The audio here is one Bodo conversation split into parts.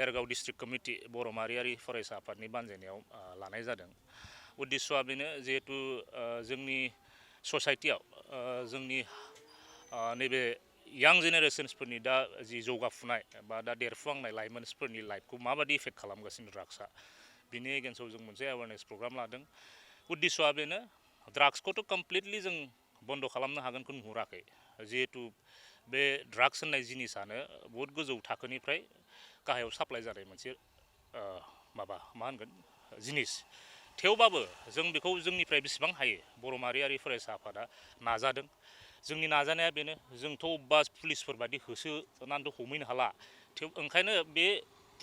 देरगाव डिस्ट्रिक्ट कमिटि बर' माहारियारि फरायसा आफादनि बानजायनायाव लानाय जादों। उद्देश्यआ बेनो जिहेतु जोंनि ससाइटियाव जोंनि नैबे यां जेनेरेशन्सफोरनि दा जि जौगाफुनाय बा दा देरफुहांनाय लाइमोनफोरनि लाइफखौ माबायदि इफेक्ट खालामगासिनो ड्राग्सआ बिनि एगेन्स्टआव जों मोनसे एवारनेस प्रग्राम लादों। उद्देश्यआ बेनो ड्राग्सखौथ' कमप्लिटलि जों बन्द' खालामनो हागोनखौ नुहुराखै जिहेतु बे ड्राग्स होननाय जिनिसानो बहुद गोजौ थाखोनिफ्राय गाहायाव साप्लाइ जानाय मोनसे माबा मा होनगोन जिनिस। थेवबाबो जों बेखौ जोंनिफ्राय बेसेबां हायो बर' माहारियारि फरायसा आफादा नाजादों। जोंनि नाजानाया बेनो जोंथ' अब्बा पुलिसफोर बायदि होसोनानैथ' हमहैनो हाला। ओंखायनो बे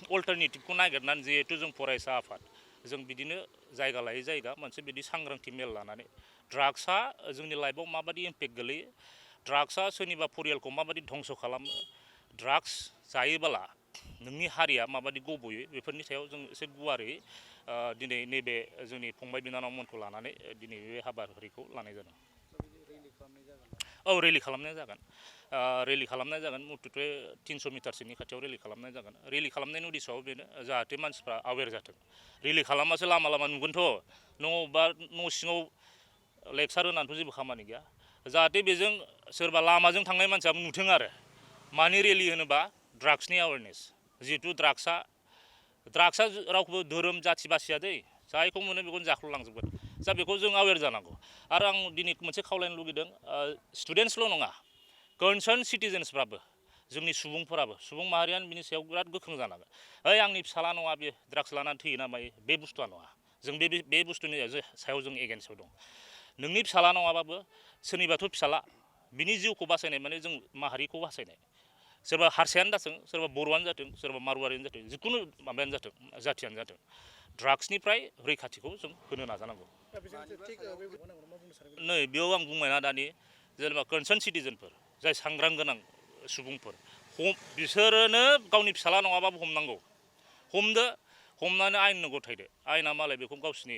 अल्टारनेटिभखौ नागिरनानै जिहेतु जों फरायसा आफाद जों बिदिनो जायगा लायै जायगा मोनसे बिदि सांग्रांथि मेल लानानै ड्राग्सआ जोंनि लाइफआव माबायदि इम्पेक्ट गोलैयो, ड्राग्सआ सोरनिबा परियालखौ माबायदि धंस' खालामो, ड्राग्स जायोबोला नोंनि हारिया माबायदि गब'यो बेफोरनि सायाव जों एसे गुवारै दिनै नैबे जोंनि फंबाय बिनानावमोनखौ लानानै दिनै बे हाबाफारिखौ लानाय जादों। औ रेलि खालामनाय जागोन। रेलि खालामनाय जागोन मुथुथे 300 मिटारसोनि खाथियाव रेलि खालामनाय जागोन। रेलि खालामनायनि उद्देश्यआव बेनो जाहाथे मानसिफ्रा आवेर जाथों। रेलि खालामबासो लामा लामा नुगोनथ' नों अबेबा न' सिङाव लेक्सार होनानैथ' जेबो खामानि गैया। जाहाथे बेजों सोरबा लामाजों थांनाय मानसियाबो नुथों आरो मानि रेलि होनोबा ड्राग्सनि एवारनेस। जिहेतु ड्राग्सआ रावखौबो धोरोम जाथि बासिया दै, जायखौ मोनो बेखौनो जाख्ल'लांजोबगोन। दा बेखौ जों आवेर जानांगौ। आरो आं दिनै मोनसे खावलायनो लुगैदों स्टुडेन्टसल' नङा कनसार्न सिटिजेन्सफ्राबो जोंनि सुबुं माहारियानो बिनि सायाव बिराद गोख्रों जानांगोन। ओइ आंनि फिसाला नङा बे ड्राग्स लानानै थैयो ना मायो बे बुस्थुआ नङा। जों बे बुस्थुनि सायाव जों एगेन्स्टआव दं। नोंनि फिसाला नङाबाबो सोरनिबाथ' फिसाला बिनि जिउखौ बासायनाय माने जों माहारिखौ बासायनाय। सोरबा हारसायानो जाथों, सोरबा बर'आनो जाथों, सोरबा मारवारियानो जाथों, जिखुनु माबायानो जाथों जाथियानो जाथों ड्राग्सनिफ्राय रैखाथिखौ जों होनो नाजानांगौ। नै बेयाव आं बुंबायना दानि जेनेबा कनसार्न सिटिजेनफोर जाय सांग्रां गोनां सुबुंफोर बिसोरोनो गावनि फिसाला नङाबाबो हमनांगौ। हमनानै आयेननो गथायदो। आयेना मालाय बेखौ गावसिनि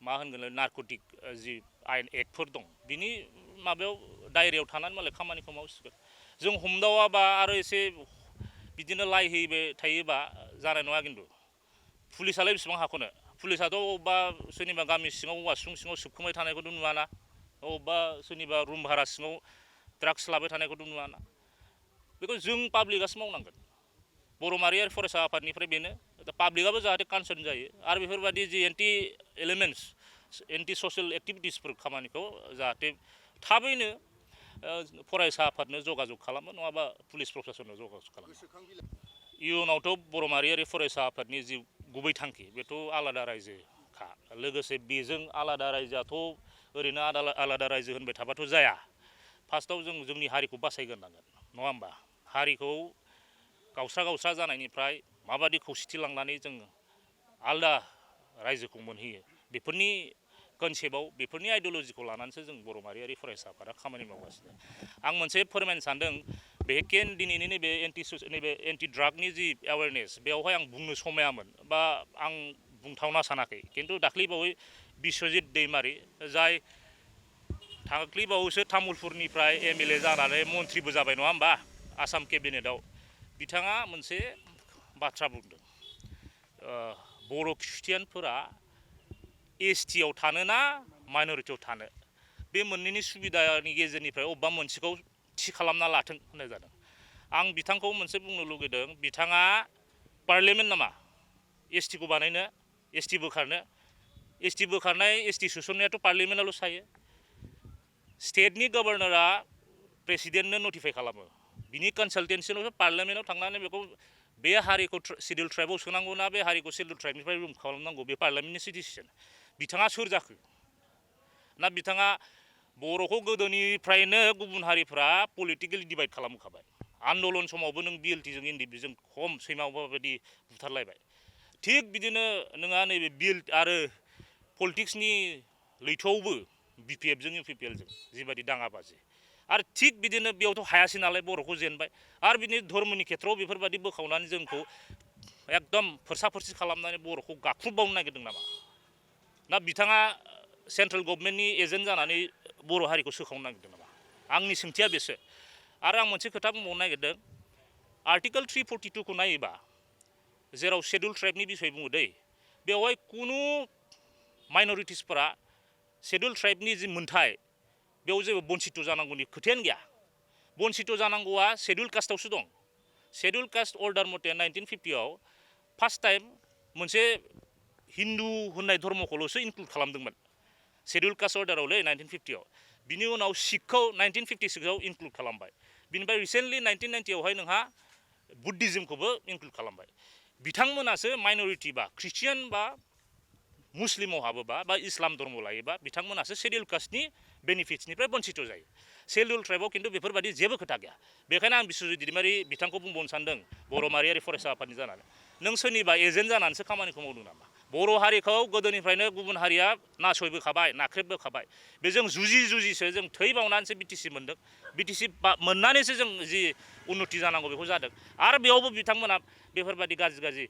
मा होनगोन नारकटिक जि आयेन एक्टफोर दं बिनि माबायाव दायरायाव थानानै मालाय खामानिखौ मावसिगोन। जों हमदावाबा आरो एसे बिदिनो लाइ हैबाय थायोबा जानाय नङा खिन्थु। पुलिसालाय बेसेबां हाख'नो, पुलिसाथ' अबेबा सोरनिबा गामि सिङाव औवासुं सिङाव सोबखुंबाय थानायखौथ' नुवाना, अबेबा सोरनिबा रुम भारा सिङाव ड्राग्स लाबाय थानायखौथ' नुवाना। बेखौ जों पाब्लिकआसो मावनांगोन। बर' माहारियारि फरायसा आफादनिफ्राय बेनो पाब्लिकआबो जाहाथे कनसार्न जायो आरो बेफोरबायदि जि एन्टि एलिमेन्ट्स एन्टि ससियेल एक्टिभिटिसफोर खामानिखौ जाहाथे थाबैनो फरायसा आफादनो जगाजग खालामो नङाबा पुलिस प्रसासननो जगाजग खालामो। इयुनावथ' बर' माहारियारि फरायसा आफादनि जि गुबै थांखि बेथ' आलादा रायजोखा। लोगोसे बेजों आलादा रायजोआथ' ओरैनो आलादा रायजो होनबाय थाबाथ' जाया। फार्स्टआव जों जोंनि हारिखौ बासायग्रोनांगोन नङा होमबा। हारिखौ गावस्रा जानायनिफ्राय माबायदि खौसेथि लांनानै जों आलदा रायजोखौ मोनहैयो बेफोरनि कनसेप्टआव बेफोरनि आइडिय'लजिखौ लानानैसो जों बर' माहारियारि फरायसा आफादा खामानि मावगासिनो। आं मोनसे फोरमायनो सानदों बेकेन दिनैनि नैबे एन्टि ड्रागनि जि एवारनेस बेवहाय आं बुंनो समायामोन बा आं बुंथावना सानाखै। खिन्थु दाख्लैबावै बिस्वजित दैमारि जाय दाख्लैबावैसो तामुलपुरनिफ्राय MLA जानानै मन्थ्रिबो जाबाय नङा होमबा आसाम केबिनेटआव, बिथाङा मोनसे बाथ्रा बुंदों बर' ख्रिस्टियानफोरा ST आव थानो ना माइन'रिटियाव थानो बे मोननैनि सुबिदानि गेजेरनिफ्राय अबेबा मोनसेखौ थि खालामना लाथों होननाय जादों। आं बिथांखौ मोनसे बुंनो लुगैदों बिथाङा पार्लियामेन्ट नामा ST खौ बानायनो, ST बोखारनो? ST बोखारनाय ST सोसननायाथ' पार्लियामेन्टआवल' थायो। स्टेटनि गभर्नरा प्रेसिडेन्टनो नटिफाइ खालामो। बिनि कनसालटेन्सियावसो पार्लियामेन्टआव थांनानै बेखौ बे हारिखौ सिडिउल ट्राइबआव सोनांगौ ना बे हारिखौ सिडिउल ट्राइबनिफ्राय रिमुभ खालामनांगौ बे पार्लियामेन्टनि डिसिसन। बिथाङा सोर जाखो? ना बिथाङा बर'खौ गोदोनिफ्रायनो गुबुन हारिफ्रा पलिटिकेलि डिभाइड खालामखाबाय। आन्दलन समावबो नों BLTजों NDPजों खम सैमा बायदि बुथारलायबाय। थिग बिदिनो नोंहा नैबे BLT आरो पलिटिक्सनि लैथोआवबो BPFजों UPPLजों जिबायदि दाङाबाजि आरो थिग बिदिनो बेयावथ' हायासै नालाय बर'खौ जेनबाय आरो बिदिनो धर्मनि खेथ्रआव बेफोरबायदि बोखावनानै जोंखौ एकदम फोरसा फोरसि खालामनानै बर'खौ गाख्रुबबावनो नागिरदों नामा? ना बिथाङा सेन्ट्रेल गभर्नमेन्टनि एजेन्ट जानानै बर' हारिखौ सोखावनो नागिरदों नामा? आंनि सोंथिया बेसो। आरो आं मोनसे खोथा बुंबावनो नागिरदों आर्टिकेल 342 खौ नायोबा जेराव शेड्युल ट्राइबनि बिसय बुङो दै बेवहाय कुनु माइनरिटिसफोरा शेड्युल ट्राइबनि जि मोन्थाय बेयाव जेबो बन्सित जानांगौनि खोथायानो गैया बन्सित जानांगौआ शेड्युल कास्टआवसो दं शेड्युल कास्ट अर्डार मथे 1950आव फार्स्ट टाइम मोनसे हिन्दु होननाय धर्मखौल'सो इनक्लुड खालामदोंमोन शेड्युल कास्ट अर्डारावलै 1950आव बिनि उनाव सिखखौ 1956आव इनक्लुड खालामबाय बिनिफ्राय रिसेन्टलि 1990आवहाय नोंहा बुद्धिज्मखौबो इनक्लुड खालामबाय बिथांमोनासो माइनरिटि बा ख्रिस्टियान बा मुस्लिमाव हाबोबा बा इस्लाम धर्म लायोबा बिथांमोनासो शेड्युल कास्टनि बेनिफिट्सनिफ्राय बन्सित जायो शेड्युल ट्राइबआव खिन्थु बेफोरबायदि जेबो खोथा गैया बेखायनो आं बिश्वजित दैदेनमारि बिथांखौ बुंबावनो सानदों बर' माहारियारि फरायसा आफादनि जानानै नों सोरनिबा एजेन्ट जानानैसो खामानिखौ मावदों नामा बर' हारिखौ गोदोनिफ्रायनो गुबुन हारिया नासयबोखाबाय नाख्रेबबोखाबाय बेजों जुजिसो जों थै बावनानैसो बिटिसि मोनदों बिटिसि मोननानैसो जों जि उन्नति जानांगौ बेखौ जादों आरो बेयावबो बिथांमोना बेफोरबायदि गाज्रि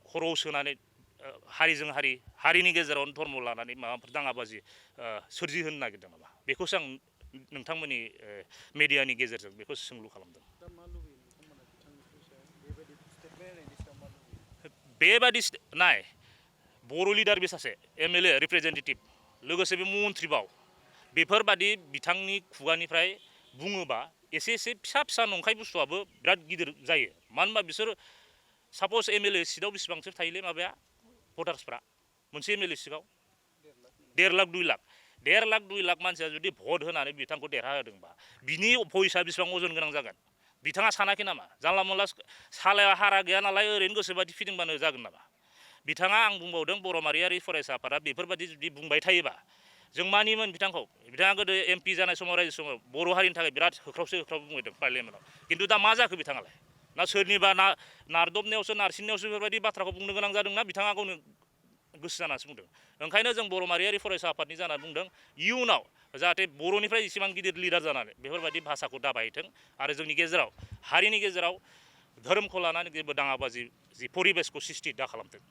खर'आव सोनानै हारिजों हारिनि गेजेरावनो धर्म लानानै माबाफोर दाङाबाजि सोरजिहोनो नागिरदों नामा बेखौसो आं नोंथांमोननि मेडियानि गेजेरजों बेखौ सोंलु खालामदों बेबादि नाय बर' लिडार बे सासे MLA रिप्रेजेन्टेटिभ लोगोसे बे मन्थ्रिबाव बेफोरबादि बिथांनि खुगानिफ्राय बुङोबा एसे फिसा नंखाय बुस्थुआबो बिराद गिदिर जायो मानो होनबा बिसोर साप'ज MLA सिटआव बेसेबांसो थायोलै माबाया भटार्सफ्रा मोनसे MLA सिटआव 1.5 लाख 2 लाख मानसिया जुदि भट होनानै बिथांखौ देरहाहोदोंबा बिनि भइसआ बेसेबां अजन गोनां जागोन बिथाङा सानाखै नामा जानला मोनला सालाया हारा गैया नालाय ओरैनो गोसोबादि फिदिंबानो जागोन नामा बिथाङा आं बुंबावदों बर' माहारियारि फरायसा आफादा बेफोरबादि जुदि बुंबाय थायोबा जों मानियोमोन बिथाङा गोदो MP जानाय समाव रायजो समाव बर' हारिनि थाखाय बिराद होख्राव बुंदों पार्लियामेन्टआव खिन्थु दा मा जाखो बिथाङालाय ना सोरनिबा नारदबनायावसो नारसिननायावसो बेफोरबायदि बाथ्राखौ बुंनो गोनां जादोंना बिथाङा गावनो गोसो जानासो बुंदों ओंखायनो जों बर' माहारियारि फरायसा आफादनि जाना बुंदों इयुनाव जाहाथे बर'निफ्राय इसेबां गिदिर लिडार जानानै बेफोरबायदि भाषाखौ दाबायथों आरो जोंनि गेजेराव हारिनि गेजेराव धोरोमखौ लानानै जेबो दाङाबाजि जि परिबेसखौ सृष्टि दा खालामथों